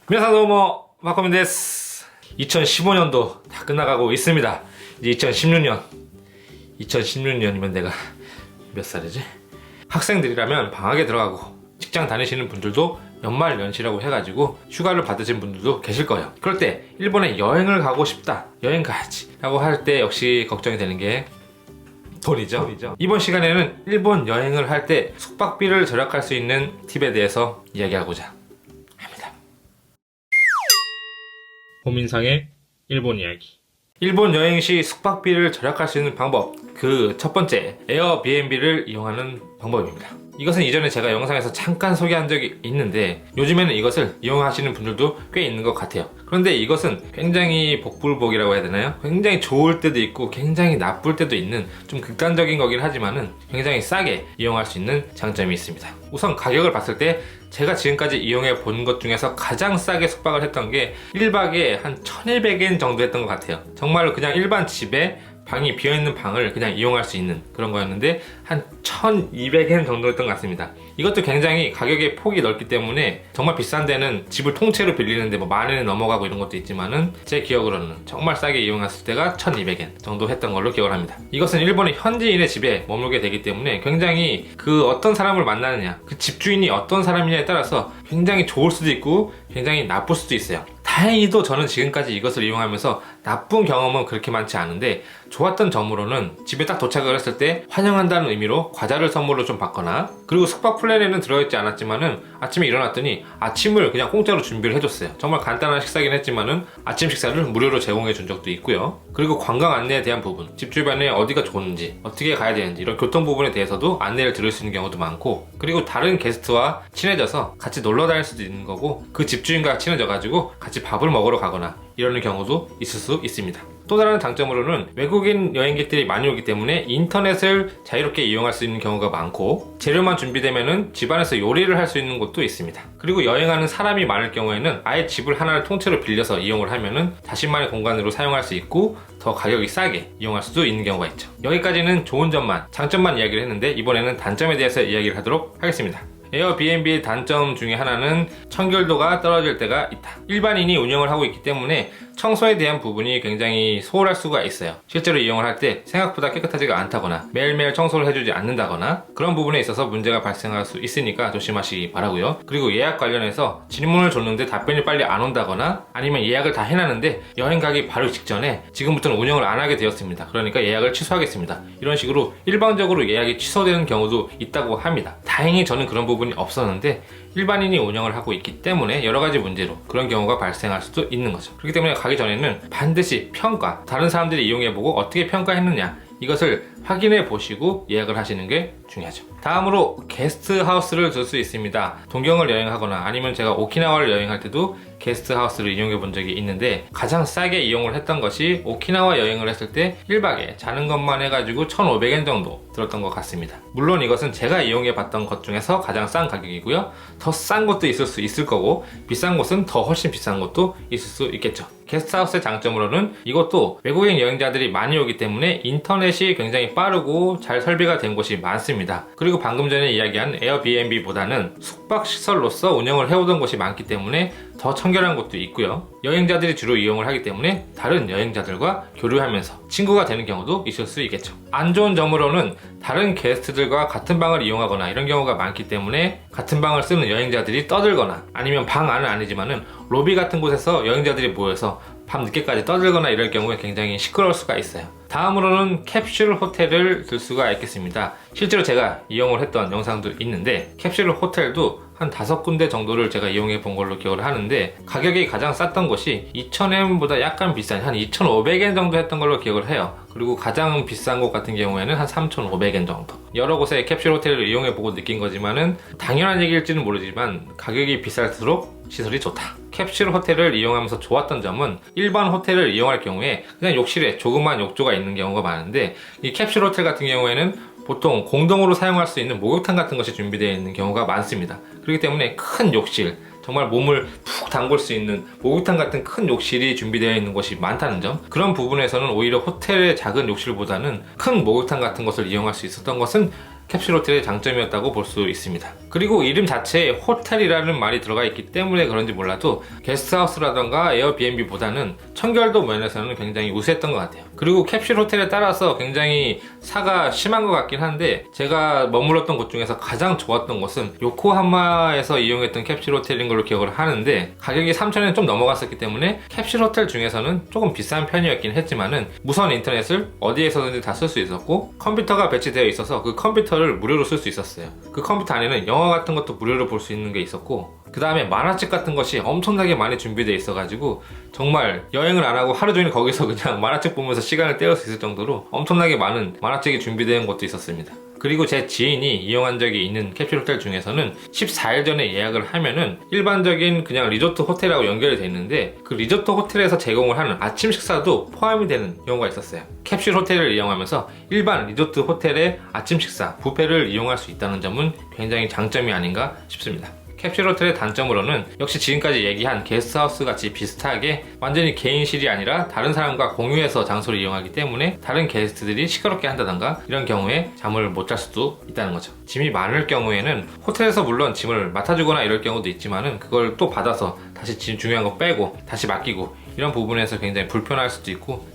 皆さんどうもマコミです。 2015년도 다 끝나가고 있습니다. 이제 2016년이면 내가 몇 살이지? 학생들이라면 방학에 들어가고 직장 다니시는 분들도 연말 연시라고 해가지고 휴가를 받으신 분들도 계실 거예요. 그럴 때 일본에 여행을 가고 싶다, 여행 가야지 라고 할 때 역시 걱정이 되는 게 돈이죠. 이번 시간에는 일본 여행을 할 때 숙박비를 절약할 수 있는 팁에 대해서 이야기하고자 합니다. 호민상의 일본 이야기. 일본 여행 시 숙박비를 절약할 수 있는 방법, 그 첫 번째, 에어비앤비를 이용하는 방법입니다. 이것은 이전에 제가 영상에서 잠깐 소개한 적이 있는데 요즘에는 이것을 이용하시는 분들도 꽤 있는 것 같아요. 그런데 이것은 굉장히 복불복이라고 해야 되나요? 굉장히 좋을 때도 있고 굉장히 나쁠 때도 있는 좀 극단적인 거긴 하지만은 굉장히 싸게 이용할 수 있는 장점이 있습니다. 우선 가격을 봤을 때 제가 지금까지 이용해 본 것 중에서 가장 싸게 숙박을 했던 게 1박에 한 1200엔 정도 했던 것 같아요. 정말로 그냥 일반 집에 방이 비어있는 방을 그냥 이용할 수 있는 그런 거였는데 한 1200엔 정도였던 것 같습니다. 이것도 굉장히 가격의 폭이 넓기 때문에 정말 비싼 데는 집을 통째로 빌리는데 뭐 10,000엔이 넘어가고 이런 것도 있지만은 제 기억으로는 정말 싸게 이용했을 때가 1200엔 정도 했던 걸로 기억을 합니다. 이것은 일본의 현지인의 집에 머물게 되기 때문에 굉장히 그 어떤 사람을 만나느냐, 그 집주인이 어떤 사람이냐에 따라서 굉장히 좋을 수도 있고 굉장히 나쁠 수도 있어요. 다행히도 저는 지금까지 이것을 이용하면서 나쁜 경험은 그렇게 많지 않은데 좋았던 점으로는 집에 딱 도착을 했을 때 환영한다는 의미로 과자를 선물로 좀 받거나, 그리고 숙박 플랜에는 들어있지 않았지만은 아침에 일어났더니 아침을 그냥 공짜로 준비를 해줬어요. 정말 간단한 식사긴 했지만은 아침 식사를 무료로 제공해 준 적도 있고요. 그리고 관광 안내에 대한 부분, 집 주변에 어디가 좋은지, 어떻게 가야 되는지 이런 교통 부분에 대해서도 안내를 들을 수 있는 경우도 많고, 그리고 다른 게스트와 친해져서 같이 놀러 다닐 수도 있는 거고 그 집주인과 친해져 가지고 같이 밥을 먹으러 가거나 이러는 경우도 있을 수 있습니다. 또 다른 장점으로는 외국인 여행객들이 많이 오기 때문에 인터넷을 자유롭게 이용할 수 있는 경우가 많고, 재료만 준비되면은 집안에서 요리를 할 수 있는 곳도 있습니다. 그리고 여행하는 사람이 많을 경우에는 아예 집을 하나를 통째로 빌려서 이용을 하면은 자신만의 공간으로 사용할 수 있고 더 가격이 싸게 이용할 수도 있는 경우가 있죠. 여기까지는 좋은 점만, 장점만 이야기를 했는데 이번에는 단점에 대해서 이야기를 하도록 하겠습니다. 에어비앤비의 단점 중에 하나는 청결도가 떨어질 때가 있다. 일반인이 운영을 하고 있기 때문에 청소에 대한 부분이 굉장히 소홀할 수가 있어요. 실제로 이용을 할 때 생각보다 깨끗하지가 않다거나 매일매일 청소를 해주지 않는다거나 그런 부분에 있어서 문제가 발생할 수 있으니까 조심하시기 바라고요. 그리고 예약 관련해서 질문을 줬는데 답변이 빨리 안 온다거나, 아니면 예약을 다 해놨는데 여행 가기 바로 직전에 지금부터는 운영을 안 하게 되었습니다, 그러니까 예약을 취소하겠습니다, 이런 식으로 일방적으로 예약이 취소되는 경우도 있다고 합니다. 다행히 저는 그런 부분이 없었는데 일반인이 운영을 하고 있기 때문에 여러가지 문제로 그런 경우가 발생할 수도 있는 거죠. 그렇기 때문에 가기 전에는 반드시 평가, 다른 사람들이 이용해보고 어떻게 평가했느냐 이것을 확인해 보시고 예약을 하시는 게 중요하죠. 다음으로 게스트하우스를 들 수 있습니다. 동경을 여행하거나 아니면 제가 오키나와를 여행할 때도 게스트하우스를 이용해 본 적이 있는데 가장 싸게 이용을 했던 것이 오키나와 여행을 했을 때 1박에 자는 것만 해가지고 1,500엔 정도 들었던 것 같습니다. 물론 이것은 제가 이용해 봤던 것 중에서 가장 싼 가격이고요. 더 싼 곳도 있을 수 있을 거고 비싼 곳은 더 훨씬 비싼 곳도 있을 수 있겠죠. 게스트하우스의 장점으로는 이것도 외국인 여행자들이 많이 오기 때문에 인터넷이 굉장히 빠르고 잘 설비가 된 곳이 많습니다. 그리고 방금 전에 이야기한 에어비앤비보다는 숙박시설로서 운영을 해오던 곳이 많기 때문에 더 청결한 곳도 있고요. 여행자들이 주로 이용을 하기 때문에 다른 여행자들과 교류하면서 친구가 되는 경우도 있을 수 있겠죠. 안 좋은 점으로는 다른 게스트들과 같은 방을 이용하거나 이런 경우가 많기 때문에 같은 방을 쓰는 여행자들이 떠들거나, 아니면 방 안은 아니지만은 로비 같은 곳에서 여행자들이 모여서 밤 늦게까지 떠들거나 이럴 경우에 굉장히 시끄러울 수가 있어요. 다음으로는 캡슐 호텔을 들 수가 있겠습니다. 실제로 제가 이용을 했던 영상도 있는데 캡슐 호텔도 한 5군데 정도를 제가 이용해 본 걸로 기억을 하는데 가격이 가장 쌌던 곳이 2,000엔보다 약간 비싼 한 2,500엔 정도 했던 걸로 기억을 해요. 그리고 가장 비싼 곳 같은 경우에는 한 3,500엔 정도. 여러 곳의 캡슐 호텔을 이용해 보고 느낀 거지만은 당연한 얘기일지는 모르지만 가격이 비쌀수록 시설이 좋다. 캡슐 호텔을 이용하면서 좋았던 점은 일반 호텔을 이용할 경우에 그냥 욕실에 조그만 욕조가 있는 경우가 많은데 이 캡슐 호텔 같은 경우에는 보통 공동으로 사용할 수 있는 목욕탕 같은 것이 준비되어 있는 경우가 많습니다. 그렇기 때문에 큰 욕실, 정말 몸을 푹 담글 수 있는 목욕탕 같은 큰 욕실이 준비되어 있는 곳이 많다는 점, 그런 부분에서는 오히려 호텔의 작은 욕실보다는 큰 목욕탕 같은 것을 이용할 수 있었던 것은 캡슐 호텔의 장점이었다고 볼 수 있습니다. 그리고 이름 자체에 호텔이라는 말이 들어가 있기 때문에 그런지 몰라도 게스트하우스라던가 에어비앤비보다는 청결도 면에서는 굉장히 우수했던 것 같아요. 그리고 캡슐 호텔에 따라서 굉장히 사가 심한 것 같긴 한데, 제가 머물렀던 곳 중에서 가장 좋았던 곳은 요코하마에서 이용했던 캡슐 호텔인 걸로 기억을 하는데, 가격이 3,000엔 좀 넘어갔었기 때문에 캡슐 호텔 중에서는 조금 비싼 편이었긴 했지만은 무선 인터넷을 어디에서든지 다 쓸 수 있었고, 컴퓨터가 배치되어 있어서 그 컴퓨터를 무료로 쓸 수 있었어요. 그 컴퓨터 안에는 영화 같은 것도 무료로 볼 수 있는 게 있었고, 그 다음에 만화책 같은 것이 엄청나게 많이 준비되어 있어가지고 정말 여행을 안 하고 하루 종일 거기서 그냥 만화책 보면서 시간을 때울 수 있을 정도로 엄청나게 많은 만화책이 준비된 것도 있었습니다. 그리고 제 지인이 이용한 적이 있는 캡슐 호텔 중에서는 14일 전에 예약을 하면은 일반적인 그냥 리조트 호텔하고 연결이 돼 있는데, 그 리조트 호텔에서 제공을 하는 아침 식사도 포함이 되는 경우가 있었어요. 캡슐 호텔을 이용하면서 일반 리조트 호텔의 아침 식사, 뷔페를 이용할 수 있다는 점은 굉장히 장점이 아닌가 싶습니다. 캡슐 호텔의 단점으로는 역시 지금까지 얘기한 게스트하우스 같이 비슷하게 완전히 개인실이 아니라 다른 사람과 공유해서 장소를 이용하기 때문에 다른 게스트들이 시끄럽게 한다던가 이런 경우에 잠을 못 잘 수도 있다는 거죠. 짐이 많을 경우에는 호텔에서 물론 짐을 맡아주거나 이럴 경우도 있지만은 그걸 또 받아서 다시 짐 중요한 거 빼고 다시 맡기고 이런 부분에서 굉장히 불편할 수도 있고,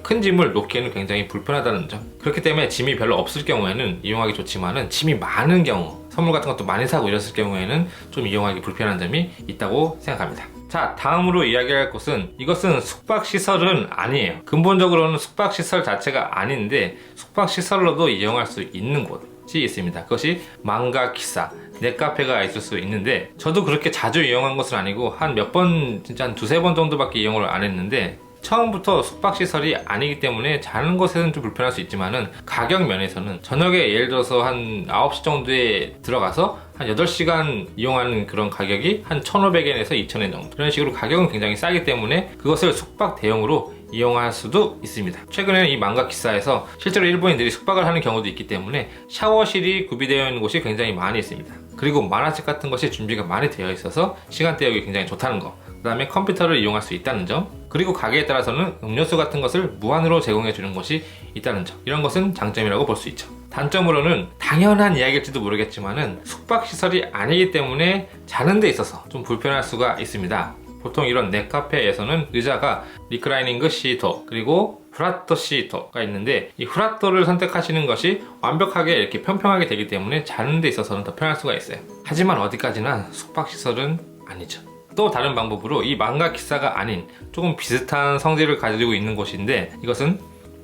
큰 짐을 놓기에는 굉장히 불편하다는 점. 그렇기 때문에 짐이 별로 없을 경우에는 이용하기 좋지만은 짐이 많은 경우, 선물 같은 것도 많이 사고 이랬을 경우에는 좀 이용하기 불편한 점이 있다고 생각합니다. 자, 다음으로 이야기할 곳은, 이것은 숙박시설은 아니에요. 근본적으로는 숙박시설 자체가 아닌데 숙박시설로도 이용할 수 있는 곳이 있습니다. 그것이 망가키사, 넷카페가 있을 수 있는데, 저도 그렇게 자주 이용한 것은 아니고 한 몇 번, 진짜 한 두세 번 정도밖에 이용을 안 했는데, 처음부터 숙박시설이 아니기 때문에 자는 것에는 좀 불편할 수 있지만은 가격 면에서는 저녁에 예를 들어서 한 9시 정도에 들어가서 한 8시간 이용하는 그런 가격이 한 1,500엔에서 2,000엔 정도, 그런 식으로 가격은 굉장히 싸기 때문에 그것을 숙박 대용으로 이용할 수도 있습니다. 최근에는 이 망가키사에서 실제로 일본인들이 숙박을 하는 경우도 있기 때문에 샤워실이 구비되어 있는 곳이 굉장히 많이 있습니다. 그리고 만화책 같은 것이 준비가 많이 되어 있어서 시간 때우기 굉장히 좋다는 거, 그 다음에 컴퓨터를 이용할 수 있다는 점, 그리고 가게에 따라서는 음료수 같은 것을 무한으로 제공해 주는 곳이 있다는 점, 이런 것은 장점이라고 볼 수 있죠. 단점으로는 당연한 이야기일지도 모르겠지만은 숙박시설이 아니기 때문에 자는 데 있어서 좀 불편할 수가 있습니다. 보통 이런 넷카페에서는 의자가 리크라이닝 시트 그리고 플라터 시트가 있는데, 이 플라터를 선택하시는 것이 완벽하게 이렇게 평평하게 되기 때문에 자는 데 있어서는 더 편할 수가 있어요. 하지만 어디까지나 숙박시설은 아니죠. 또 다른 방법으로 이 망가키사가 아닌 조금 비슷한 성질을 가지고 있는 곳인데, 이것은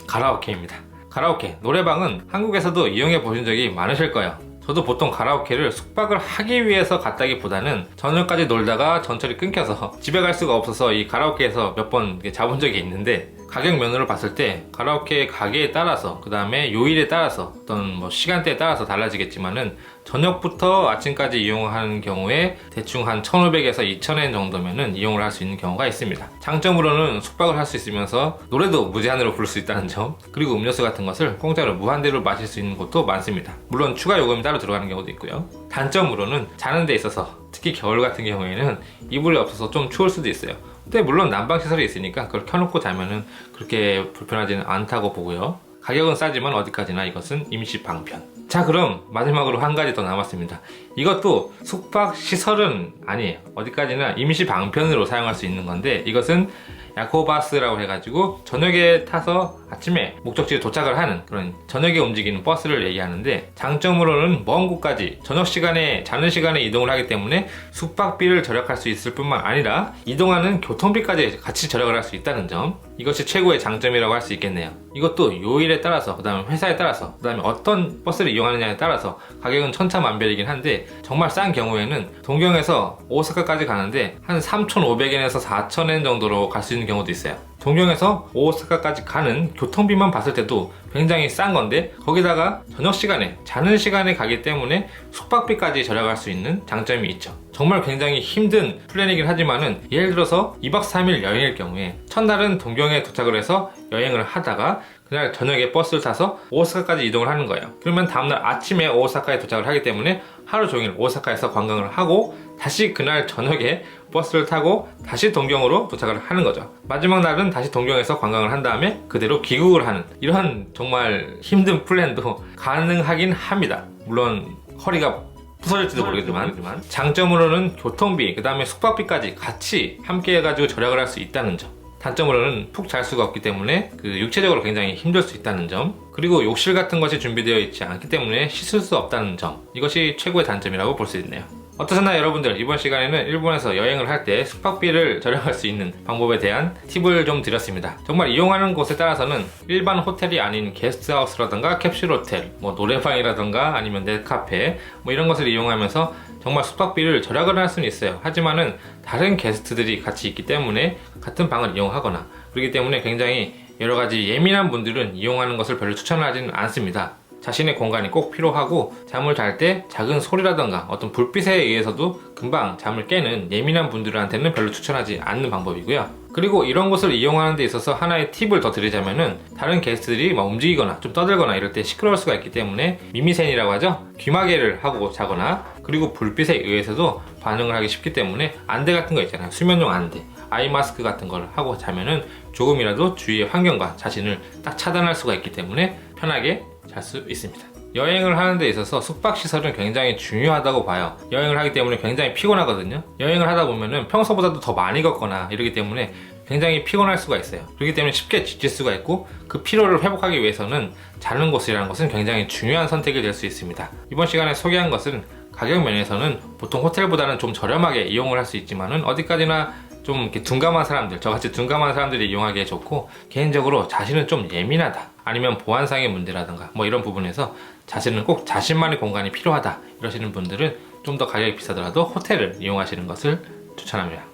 가라오케입니다. 가라오케, 노래방은 한국에서도 이용해 보신 적이 많으실 거예요. 저도 보통 가라오케를 숙박을 하기 위해서 갔다기보다는 저녁까지 놀다가 전철이 끊겨서 집에 갈 수가 없어서 이 가라오케에서 몇 번 자본 적이 있는데, 가격 면으로 봤을 때 가라오케 가게에 따라서, 그 다음에 요일에 따라서, 어떤 시간대에 따라서 달라지겠지만은 저녁부터 아침까지 이용하는 경우에 대충 한 1,500에서 2,000엔 정도면은 이용을 할 수 있는 경우가 있습니다. 장점으로는 숙박을 할 수 있으면서 노래도 무제한으로 부를 수 있다는 점, 그리고 음료수 같은 것을 공짜로 무한대로 마실 수 있는 곳도 많습니다. 물론 추가 요금이 따로 들어가는 경우도 있고요. 단점으로는 자는 데 있어서, 특히 겨울 같은 경우에는 이불이 없어서 좀 추울 수도 있어요. 근데 물론 난방시설이 있으니까 그걸 켜놓고 자면은 그렇게 불편하지는 않다고 보고요. 가격은 싸지만 어디까지나 이것은 임시 방편. 자, 그럼 마지막으로 한 가지 더 남았습니다. 이것도 숙박시설은 아니에요. 어디까지나 임시 방편으로 사용할 수 있는 건데, 이것은 야코바스라고 해가지고 저녁에 타서 아침에 목적지에 도착을 하는 그런 저녁에 움직이는 버스를 얘기하는데, 장점으로는 먼 곳까지 저녁 시간에, 자는 시간에 이동을 하기 때문에 숙박비를 절약할 수 있을 뿐만 아니라 이동하는 교통비까지 같이 절약을 할 수 있다는 점, 이것이 최고의 장점이라고 할 수 있겠네요. 이것도 요일에 따라서, 그 다음에 회사에 따라서, 그 다음에 어떤 버스를 이용하느냐에 따라서 가격은 천차만별이긴 한데, 정말 싼 경우에는 동경에서 오사카까지 가는데 한 3,500엔에서 4,000엔 정도로 갈 수 있는 경우도 있어요. 동경에서 오사카까지 가는 교통비만 봤을 때도 굉장히 싼 건데, 거기다가 저녁 시간에, 자는 시간에 가기 때문에 숙박비까지 절약할 수 있는 장점이 있죠. 정말 굉장히 힘든 플랜이긴 하지만은, 예를 들어서 2박 3일 여행일 경우에 첫날은 동경에 도착을 해서 여행을 하다가 그 그날 저녁에 버스를 타서 오사카까지 이동을 하는 거예요. 그러면 다음날 아침에 오사카에 도착을 하기 때문에 하루 종일 오사카에서 관광을 하고 다시 그날 저녁에 버스를 타고 다시 동경으로 도착을 하는 거죠. 마지막 날은 다시 동경에서 관광을 한 다음에 그대로 귀국을 하는, 이런 정말 힘든 플랜도 가능하긴 합니다. 물론 허리가 부서질지도 모르겠지만 장점으로는 교통비, 그 다음에 숙박비까지 같이 함께 해가지고 절약을 할 수 있다는 점, 단점으로는 푹 잘 수가 없기 때문에 육체적으로 굉장히 힘들 수 있다는 점, 그리고 욕실 같은 것이 준비되어 있지 않기 때문에 씻을 수 없다는 점, 이것이 최고의 단점이라고 볼 수 있네요. 어떠셨나요 여러분들? 이번 시간에는 일본에서 여행을 할 때 숙박비를 절약할 수 있는 방법에 대한 팁을 좀 드렸습니다. 정말 이용하는 곳에 따라서는 일반 호텔이 아닌 게스트하우스라던가 캡슐 호텔, 노래방이라던가 아니면 넷카페 이런 것을 이용하면서 정말 숙박비를 절약을 할 수는 있어요. 하지만은 다른 게스트들이 같이 있기 때문에 같은 방을 이용하거나 그렇기 때문에 굉장히 여러가지 예민한 분들은 이용하는 것을 별로 추천하지는 않습니다. 자신의 공간이 꼭 필요하고 잠을 잘 때 작은 소리라던가 어떤 불빛에 의해서도 금방 잠을 깨는 예민한 분들한테는 별로 추천하지 않는 방법이고요. 그리고 이런 곳을 이용하는 데 있어서 하나의 팁을 더 드리자면은 다른 게스트들이 막 움직이거나 좀 떠들거나 이럴 때 시끄러울 수가 있기 때문에 미미센이라고 하죠. 귀마개를 하고 자거나 그리고 불빛에 의해서도 반응을 하기 쉽기 때문에 안대 같은 거 있잖아요. 수면용 안대, 아이 마스크 같은 걸 하고 자면은 조금이라도 주위의 환경과 자신을 딱 차단할 수가 있기 때문에 편하게 잘 수 있습니다. 여행을 하는 데 있어서 숙박시설은 굉장히 중요하다고 봐요. 여행을 하기 때문에 굉장히 피곤하거든요. 여행을 하다 보면은 평소보다도 더 많이 걷거나 이러기 때문에 굉장히 피곤할 수가 있어요. 그렇기 때문에 쉽게 지칠 수가 있고 그 피로를 회복하기 위해서는 자는 곳이라는 것은 굉장히 중요한 선택이 될 수 있습니다. 이번 시간에 소개한 것은 가격 면에서는 보통 호텔보다는 좀 저렴하게 이용을 할 수 있지만은 어디까지나 좀 이렇게 둔감한 사람들, 저같이 둔감한 사람들이 이용하기에 좋고, 개인적으로 자신은 좀 예민하다, 아니면 보안상의 문제라든가 이런 부분에서 자신은 꼭 자신만의 공간이 필요하다 이러시는 분들은 좀 더 가격이 비싸더라도 호텔을 이용하시는 것을 추천합니다.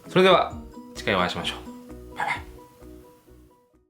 それでは次回お会いしましょう。バイバイ。